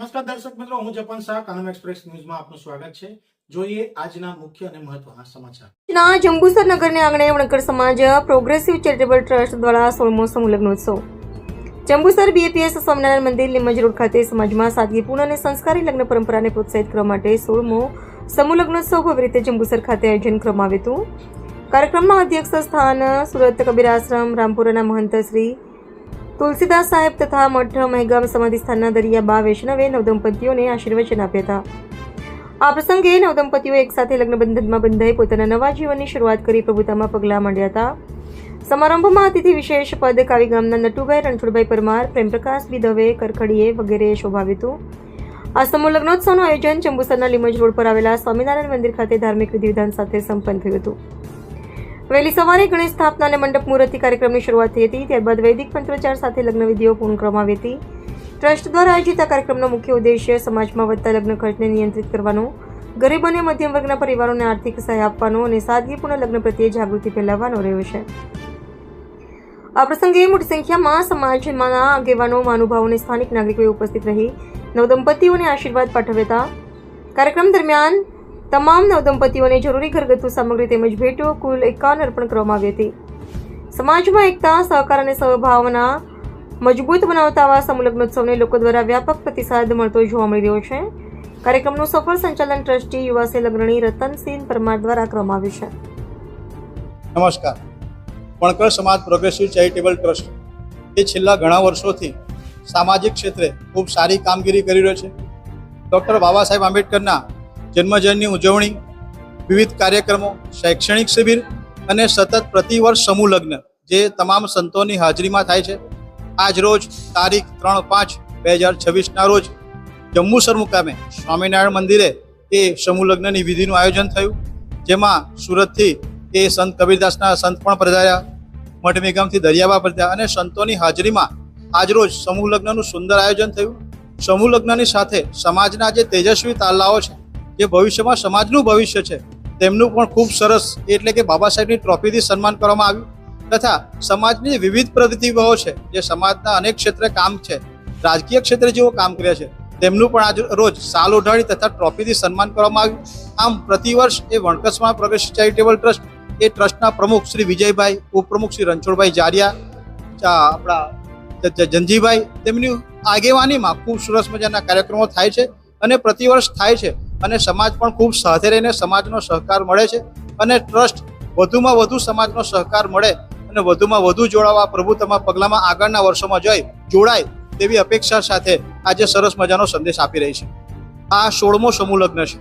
નમસ્કાર દર્શક મિત્રો, હું જપન શાહ, કાનમ એક્સપ્રેસ ન્યૂઝમાં આપનું સ્વાગત છે। જોઈએ આજના મુખ્ય અને મહત્વના સમાચાર। ના જંબુસર નગરને આંગણે વણકર સમાજ પ્રોગ્રેસિવ ચેરિટેબલ ટ્રસ્ટ દ્વારા 16મો સમૂહ લગ્નોત્સવ જંબુસર બીએપીએસ સ્વામિનારાયણ મંદિર લીમજ રોડ ખાતે સમાજમાં સાદગીપૂર્ણ અને સંસ્કારી લગ્ન પરંપરાને પ્રોત્સાહિત કરવા માટે 16મો સમૂહ લગ્નોત્સવ ભવ્ય રીતે જંબુસર ખાતે આયોજન કરવામાં આવ્યું હતું। કાર્યક્રમમાં અધ્યક્ષ સ્થાન સુરત કબીર આશ્રમ રામપુરાના મહંત શ્રી તુલસીદાસ સાહેબ તથા મઠ મહેગામ સમાધિ સ્થાનના દરિયાબા વૈષ્ણવે નવદંપતીઓને આશીર્વચન આપ્યા હતા। આ પ્રસંગે નવદંપતીઓ એકસાથે લગ્ન બંધનમાં બંધાઈ પોતાના નવા જીવનની શરૂઆત કરી પ્રભુતામાં પગલાં માંડ્યા હતા। સમારંભમાં અતિથિ વિશેષ પદ કાવી ગામના નટુભાઈ રણછોડભાઈ પરમાર, પ્રેમપ્રકાશ બી દવે કરખડીએ વગેરેએ શોભાવ્યું હતું। આ સમૂહ લગ્નોત્સવનું આયોજન જંબુસરના લીમજ રોડ પર આવેલા સ્વામિનારાયણ મંદિર ખાતે ધાર્મિક વિધિવિધાન સાથે સંપન્ન થયું હતું। વહેલી સવારે ગણેશ સ્થાપના અને મંડપ મુહૂર્તથી કાર્યક્રમની શરૂઆત થઈ હતી। ત્યારબાદ વૈદિક મંત્રોચ્ચાર સાથે લગ્ન વિધિઓ પૂર્ણ કરવામાં આવી હતી। ટ્રસ્ટ દ્વારા આયોજિત આ કાર્યક્રમનો મુખ્ય ઉદ્દેશ્ય સમાજમાં વધતા લગ્ન ખર્ચને નિયંત્રિત કરવાનો, ગરીબ અને મધ્યમ વર્ગના પરિવારોને આર્થિક સહાય આપવાનો અને સાદગીપૂર્ણ લગ્ન પ્રત્યે જાગૃતિ ફેલાવવાનો રહ્યો છે। આ પ્રસંગે મોટી સંખ્યામાં સમાજના આગેવાનો, મહાનુભાવો અને સ્થાનિક નાગરિકોએ ઉપસ્થિત રહી નવદંપતીઓને આશીર્વાદ પાઠવ્યા હતા। કાર્યક્રમ દરમિયાન તમામ નવદંપતીઓને જરૂરી ઘરગથ્થુ સામગ્રી તેમજ ભેટો કુલ 51 અર્પણ કરવામાં આવી હતી। સમાજમાં એકતા, સહકાર અને સહભાવના મજબૂત બનાવતા આવા સમૂહ લગ્નોત્સવને લોકો દ્વારા વ્યાપક પ્રતિસાદ મળતો જોવા મળી રહ્યો છે। કાર્યક્રમનું સફળ સંચાલન ટ્રસ્ટી યુવા સેલ અગ્રણી રતનસિંહ પરમાર દ્વારા કરવામાં આવ્યું છે। નમસ્કાર। વણકર સમાજ પ્રોગ્રેસિવ ચેરિટેબલ ટ્રસ્ટ એ છેલ્લા ઘણા વર્ષોથી સામાજિક ક્ષેત્રે ખૂબ સારી કામગીરી કરી રહ્યો છે। ડૉક્ટર બાબા સાહેબ આંબેડકરના જન્મજયંતિની ઉજવણી, વિવિધ કાર્યક્રમો, શૈક્ષણિક શિબિર અને સતત પ્રતિવર્ષ સમૂહ લગ્ન જે તમામ સંતોની હાજરીમાં થાય છે। આજ રોજ તારીખ 3/5/2026ના રોજ જંબુસર મુકામે સ્વામિનારાયણ મંદિરે એ સમૂહ લગ્નની વિધિનું આયોજન થયું, જેમાં સુરતથી એ સંત કબીરદાસના સંત પણ પધાર્યા, મઠ મેગામથી દરિયાબા પધાર્યા અને સંતોની હાજરીમાં આજરોજ સમૂહ લગ્નનું સુંદર આયોજન થયું। સમૂહ લગ્નની સાથે સમાજના જે તેજસ્વી તારલાઓ છે, જે ભવિષ્યમાં સમાજનું ભવિષ્ય છે, તેમનું પણ ખૂબ સરસ એટલે કે બાબા સાહેબની ટ્રોફીથી સન્માન કરવામાં આવ્યું તથા સમાજની વિવિધ પ્રવૃત્તિઓ છે, જે સમાજના અનેક ક્ષેત્રે કામ છે, રાજકીય ક્ષેત્રે જેઓ કામ કર્યા છે, તેમનું પણ આજ રોજ સાલ ઓઢાડી તથા ટ્રોફીથી સન્માન કરવામાં આવ્યું। આમ પ્રતિવર્ષ એ વણકર સમાજ પ્રોગ્રેસિવ ચેરિટેબલ ટ્રસ્ટ એ ટ્રસ્ટના પ્રમુખ શ્રી વિજયભાઈ, ઉપપ્રમુખ શ્રી રણછોડભાઈ જારિયા, આપણા જંજીભાઈ, તેમની આગેવાનીમાં ખૂબ સરસ મજાના કાર્યક્રમો થાય છે અને પ્રતિવર્ષ થાય છે અને સમાજ પણ ખૂબ સાથે રહીને સમાજનો સહકાર મળે છે અને ટ્રસ્ટ વધુમાં વધુ સમાજનો સહકાર મળે અને વધુમાં વધુ જોડાવા પ્રભુતામાં પગલામાં આગળના વર્ષોમાં જોડાય તેવી અપેક્ષા સાથે આજે સરસ મજાનો સંદેશ આપી રહી છે। આ 16મો સમૂહ લગ્ન છે।